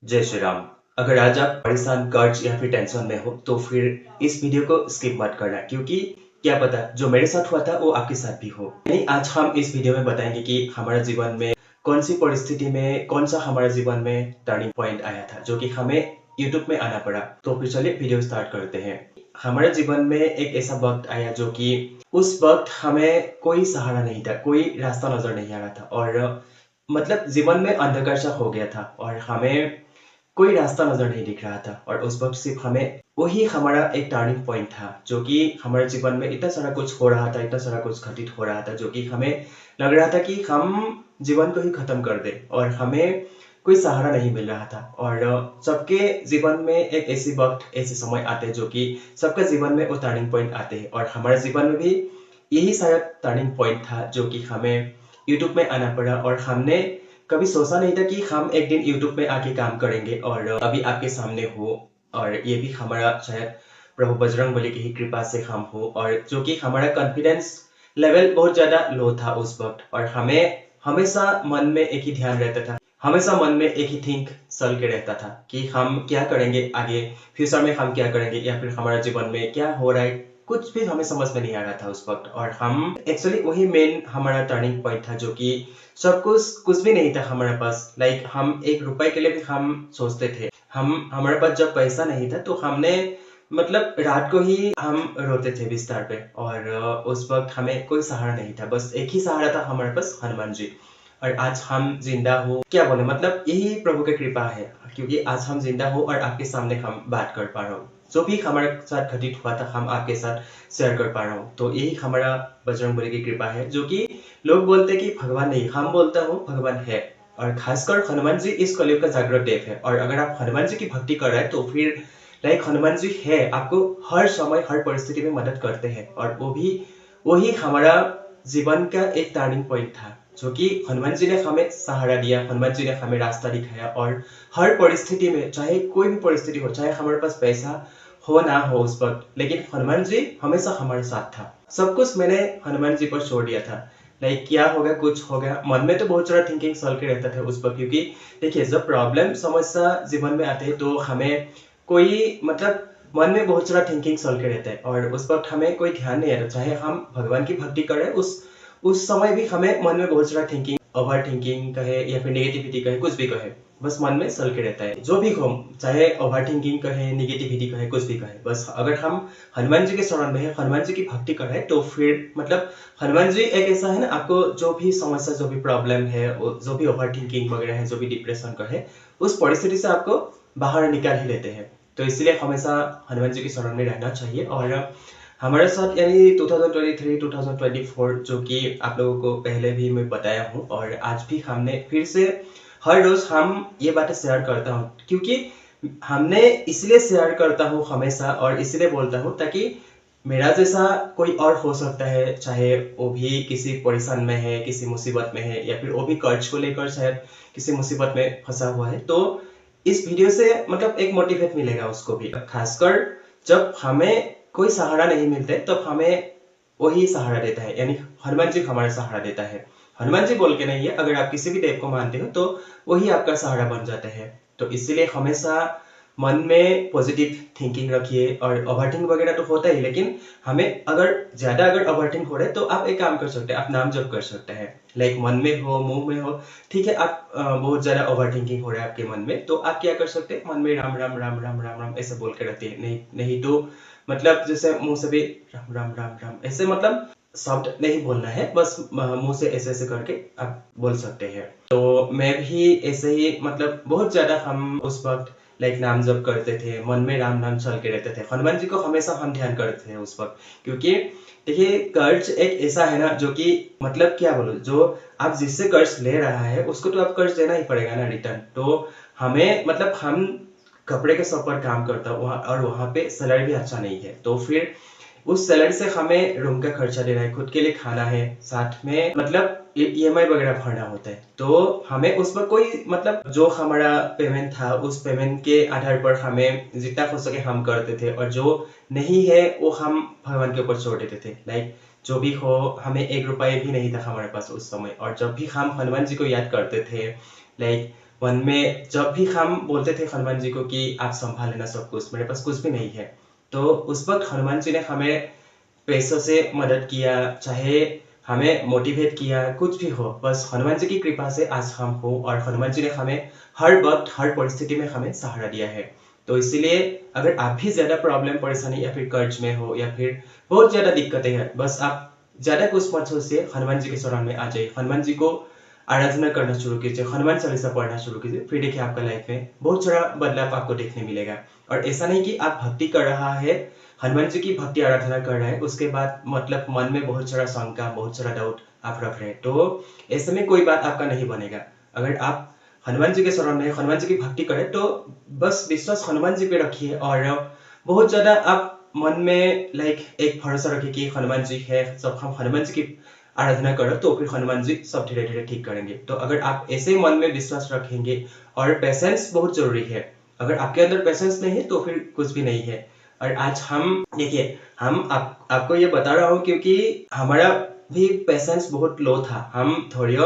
जय श्री राम। अगर आज आप परेशान, कर्ज या फिर टेंशन में हो तो फिर इस वीडियो को स्किप मत करना, क्योंकि क्या पता जो मेरे साथ हुआ था वो आपके साथ भी हो। यानी आज हम इस वीडियो में बताएंगे कि हमारे जीवन में कौन सी परिस्थिति में कौन सा हमारे जीवन में टर्निंग पॉइंट आया था जो कि हमें यूट्यूब में आना पड़ा। तो फिर चलिए वीडियो स्टार्ट करते हैं। हमारे जीवन में एक ऐसा वक्त आया जो कि उस वक्त हमें कोई सहारा नहीं था, कोई रास्ता नजर नहीं आ रहा था और मतलब जीवन में अंधकार सा हो गया था और हमें कोई रास्ता नजर नहीं दिख रहा था। और उस वक्त सिर्फ हमें वही हमारा एक टर्निंग पॉइंट था जो कि हमारे जीवन में इतना सारा कुछ हो रहा था, इतना सारा कुछ घटित हो रहा था जो कि हमें लग रहा था कि हम जीवन को ही खत्म कर दे और हमें कोई सहारा नहीं मिल रहा था। और सबके जीवन में एक ऐसी वक्त, ऐसे समय आते हैं जो कि सबके जीवन में वो टर्निंग पॉइंट आते हैं और हमारे जीवन में भी यही शायद टर्निंग पॉइंट था जो कि हमें यूट्यूब में आना पड़ा। और हमने कभी सोचा नहीं था कि हम एक दिन यूट्यूब में आके काम करेंगे और अभी आपके सामने हो। और ये भी हमारा शायद प्रभु बजरंगबली की ही कृपा से हम हो, और जो कि हमारा कॉन्फिडेंस लेवल बहुत ज्यादा लो था उस वक्त। और हमें हमेशा मन में एक ही ध्यान रहता था, हमेशा मन में एक ही थिंक चल के रहता था कि हम क्या करेंगे आगे, फ्यूचर में हम क्या करेंगे या फिर हमारे जीवन में क्या हो रहा है, कुछ भी हमें समझ में नहीं आ रहा था उस वक्त। और हम एक्चुअली वही मेन हमारा टर्निंग पॉइंट था जो कि सब कुछ कुछ भी नहीं था हमारे पास। लाइक हम एक रुपए के लिए भी हम सोचते थे, हम हमारे पास जब पैसा नहीं था तो हमने मतलब रात को ही हम रोते थे बिस्तर पे। और उस वक्त हमें कोई सहारा नहीं था, बस एक ही सहारा था हमारे पास, हनुमान जी। और आज हम जिंदा हो, क्या बोले, मतलब यही प्रभु की कृपा है क्योंकि आज हम जिंदा हो और आपके सामने हम बात कर पा रहा हूँ। जो भी हमारे साथ घटित हुआ था हम आपके साथ शेयर कर पा रहा हूँ। तो यही हमारा बजरंगबली की कृपा है जो कि लोग बोलते कि भगवान नहीं, हम बोलता हूँ भगवान है। और खासकर हनुमान जी इस कलयुग का जागृत देव है। और अगर आप हनुमान जी की भक्ति कर रहे हैं तो फिर लाइक हनुमान जी है, आपको हर समय हर परिस्थिति में मदद करते हैं। और वो भी वही हमारा जीवन का एक टर्निंग पॉइंट था जो कि हनुमान जी ने हमें सहारा दिया, हनुमान जी ने हमें रास्ता दिखाया। और हर परिस्थिति में, चाहे कोई भी परिस्थिति हो, चाहे हमारे पास पैसा हो ना हो उस वक्त, लेकिन हनुमान जी हमेशा हमारे साथ था। सब कुछ मैंने हनुमान जी पर छोड़ दिया था। लाइक क्या होगा, कुछ होगा, मन में तो बहुत सारा थिंकिंग चल के रहता था उस वक्त। क्योंकि देखिए जब प्रॉब्लम समस्या जीवन में आते हैं तो हमें कोई मतलब मन में बहुत सारा थिंकिंग चल के रहता है और उस वक्त हमें कोई ध्यान नहीं आता। चाहे हम भगवान की भक्ति करें उस समय भी हमें मन में बहुत सारा थिंकिंग, ओवर थिंकिंग कहे या फिर नेगेटिविटी कहे, कुछ भी कहे, बस मन में चल के रहता है। जो भी हो, चाहे ओवर थिंकिंग कहे, नेगेटिविटी कहे, कुछ भी कहे, बस अगर हम हनुमान जी के शरण में है, हनुमान जी की भक्ति कर रहे हैं तो फिर मतलब हनुमान जी एक ऐसा है ना, आपको जो भी समस्या, जो भी प्रॉब्लम है, जो भी ओवर थिंकिंग वगैरह है, जो भी डिप्रेशन का है, उस परिस्थिति से आपको बाहर निकाल ही लेते हैं। तो इसलिए हमेशा हनुमान जी की शरण में रहना चाहिए। और हमारे साथ यानी 2023 2024 जो कि आप लोगों को पहले भी मैं बताया हूँ और आज भी हमने फिर से हर रोज हम ये बातें शेयर करता हूँ, क्योंकि हमने इसलिए शेयर करता हूँ हमेशा और इसलिए बोलता हूँ ताकि मेरा जैसा कोई और हो सकता है, चाहे वो भी किसी परेशान में है, किसी मुसीबत में है, या फिर वो भी कर्ज को लेकर शायद किसी मुसीबत में फंसा हुआ है, तो इस वीडियो से मतलब एक मोटिवेट मिलेगा उसको भी। खासकर जब हमें कोई सहारा नहीं मिलता है तब हमें वही सहारा देता है, यानी हनुमान जी हमारा सहारा देता है। हनुमान जी बोल के नहीं है, अगर आप किसी भी देव को मानते हो तो वही आपका सहारा बन जाता है। तो इसलिए हमेशा मन में पॉजिटिव थिंकिंग रखिए। और ओवरथिंक वगैरह तो होता ही, लेकिन हमें अगर ओवरथिंक हो रहा है तो आप एक काम कर सकते हैं, आप नाम जप कर सकते हैं। लाइक मन में हो, मुंह में हो, ठीक है। आप बहुत ज्यादा ओवर थिंकिंग हो रहा है आपके मन में, तो आप क्या कर सकते हैं, मन में राम राम राम राम राम राम ऐसे बोल के रहते हैं। नहीं नहीं तो मतलब जैसे मुंह से भी राम राम राम राम ऐसे, मतलब शब्द नहीं बोलना है, बस मुंह से ऐसे ऐसे करके आप बोल सकते हैं। तो मैं भी ऐसे ही मतलब बहुत ज्यादा हम उस वक्त लाइक नाम जप करते थे, मन में राम नाम चल के रहते थे, हनुमान जी को हमेशा हम ध्यान करते थे उस वक्त। क्योंकि देखिए कर्ज एक ऐसा है ना जो कि मतलब क्या बोलो, जो आप जिससे कर्ज ले रहा है उसको तो आप कर्ज देना ही पड़ेगा ना रिटर्न। तो हमें मतलब हम कपड़े के शॉप पर काम करता हूँ और वहां पे सैलरी भी अच्छा नहीं है, तो फिर उस सैलरी से हमें रूम का खर्चा देना है, खुद के लिए खाना है, साथ में मतलब ईएमआई वगैरह भरना होता है। तो हमें उस पर कोई मतलब जो हमारा पेमेंट था उस पेमेंट के आधार पर हमें जितना हो सके हम करते थे, और जो नहीं है वो हम भगवान के ऊपर छोड़ देते थे। लाइक जो भी हो, हमें एक रुपये भी नहीं था हमारे पास उस समय। और जब भी हम हनुमान जी को याद करते थे, लाइक मन में जब भी हम बोलते थे हनुमान जी को कि आप संभाल लेना सब कुछ, मेरे पास कुछ भी नहीं है, तो उस वक्त हनुमान जी ने हमें पैसों से मदद किया, चाहे हमें मोटिवेट किया, कुछ भी हो, बस हनुमान जी की कृपा से आज हम हो, और हनुमान जी ने हमें हर वक्त हर परिस्थिति में हमें सहारा दिया है। तो इसीलिए अगर आप भी ज्यादा प्रॉब्लम परेशानी या फिर कर्ज में हो या फिर बहुत ज्यादा दिक्कतें हैं, बस आप ज्यादा कुछ मत सोचिए, हनुमान जी के शरण में आ जाइए, हनुमान जी को आराधना करना शुरू कीजिए, हनुमान चालीसा पढ़ना शुरू कीजिए, फिर देखिए आपका लाइफ में बहुत सारा बदलाव आपको देखने मिलेगा। और ऐसा नहीं कि आप भक्ति कर रहा है, हनुमान जी की भक्ति आराधना कर रहे हैं, उसके बाद मतलब मन में बहुत सारा शंका, बहुत सारा डाउट आप रख रहे हैं, तो ऐसे में कोई बात आपका नहीं बनेगा। अगर आप हनुमान जी के शरण में हनुमान जी की भक्ति करें, तो बस विश्वास हनुमान जी पे रखिए, और बहुत ज्यादा आप मन में एक भरोसा रखिए कि हनुमान जी है, सब हम हनुमान जी की आराधना करो, तो फिर हनुमान जी सब धीरे धीरे ठीक करेंगे। तो अगर आप ऐसे मन में विश्वास रखेंगे, और पेशेंस बहुत जरूरी है, अगर आपके अंदर पेशेंस नहीं है तो फिर कुछ भी नहीं है। और आज हम देखिए, हम आपको ये बता रहा हूँ क्योंकि हमारा भी पेशेंस बहुत लो था, हम थोड़ी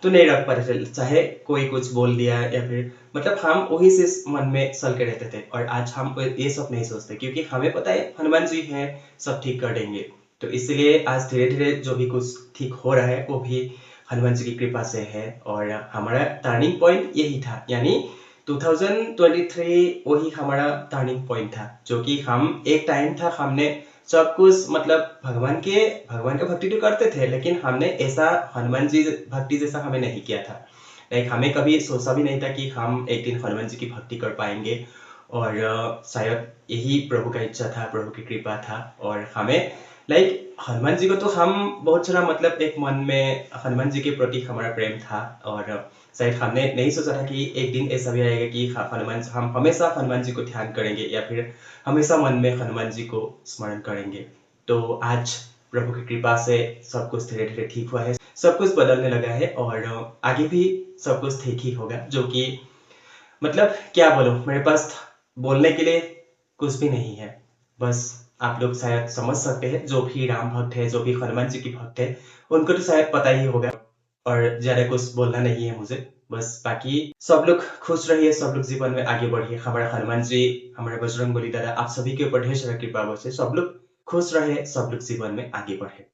तो नहीं रख पाते थे, चाहे कोई कुछ बोल दिया या फिर मतलब हम वही से मन में सल के रहते थे। और आज हम ये सब नहीं सोचते, क्योंकि हमें पता है हनुमान जी है, सब ठीक कर देंगे। तो इसलिए आज धीरे धीरे जो भी कुछ ठीक हो रहा है वो भी हनुमान जी की कृपा से है। और हमारा टर्निंग पॉइंट यही था, यानी 2023 वही हमारा टर्निंग पॉइंट था, जो कि हम एक टाइम था, हमने सब कुछ मतलब भगवान का भक्ति तो करते थे, लेकिन हमने ऐसा हनुमान जी भक्ति जैसा हमें नहीं किया था। हमें कभी सोचा भी नहीं था कि हम एक दिन हनुमान जी की भक्ति कर पाएंगे। और शायद यही प्रभु का इच्छा था, प्रभु की कृपा था। और हमें हनुमान जी को तो हम बहुत सारा मतलब एक मन में हनुमान जी के प्रति हमारा प्रेम था। और शायद हमने नहीं सोचा था कि एक दिन ऐसा भी आएगा कि हम हमेशा हनुमान जी को ध्यान करेंगे, या फिर हमेशा मन में हनुमान जी को स्मरण करेंगे। तो आज प्रभु की कृपा से सब कुछ धीरे धीरे ठीक हुआ है, सब कुछ बदलने लगा है, और आगे भी सब कुछ ठीक ही होगा। जो कि मतलब क्या बोलूं, मेरे पास बोलने के लिए कुछ भी नहीं है। बस आप लोग शायद समझ सकते हैं, जो भी राम भक्त है, जो भी हनुमान जी की भक्त है, उनको तो शायद पता ही होगा। और ज्यादा कुछ बोलना नहीं है मुझे, बस बाकी सब लोग खुश रहिए, सब लोग जीवन में आगे बढ़िए, हमारा हनुमान जी, हमारे बजरंगबली दादा, आप सभी के ऊपर ढेर सारा कृपा बरसे, सब लोग खुश रहे, सब लोग जीवन में आगे बढ़े।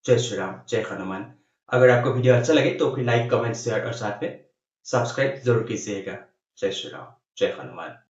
जय श्री राम, जय हनुमान। अगर आपको वीडियो अच्छा लगे तो फिर लाइक, कमेंट, शेयर और साथ में सब्सक्राइब जरूर कीजिएगा। जय श्री राम, जय हनुमान।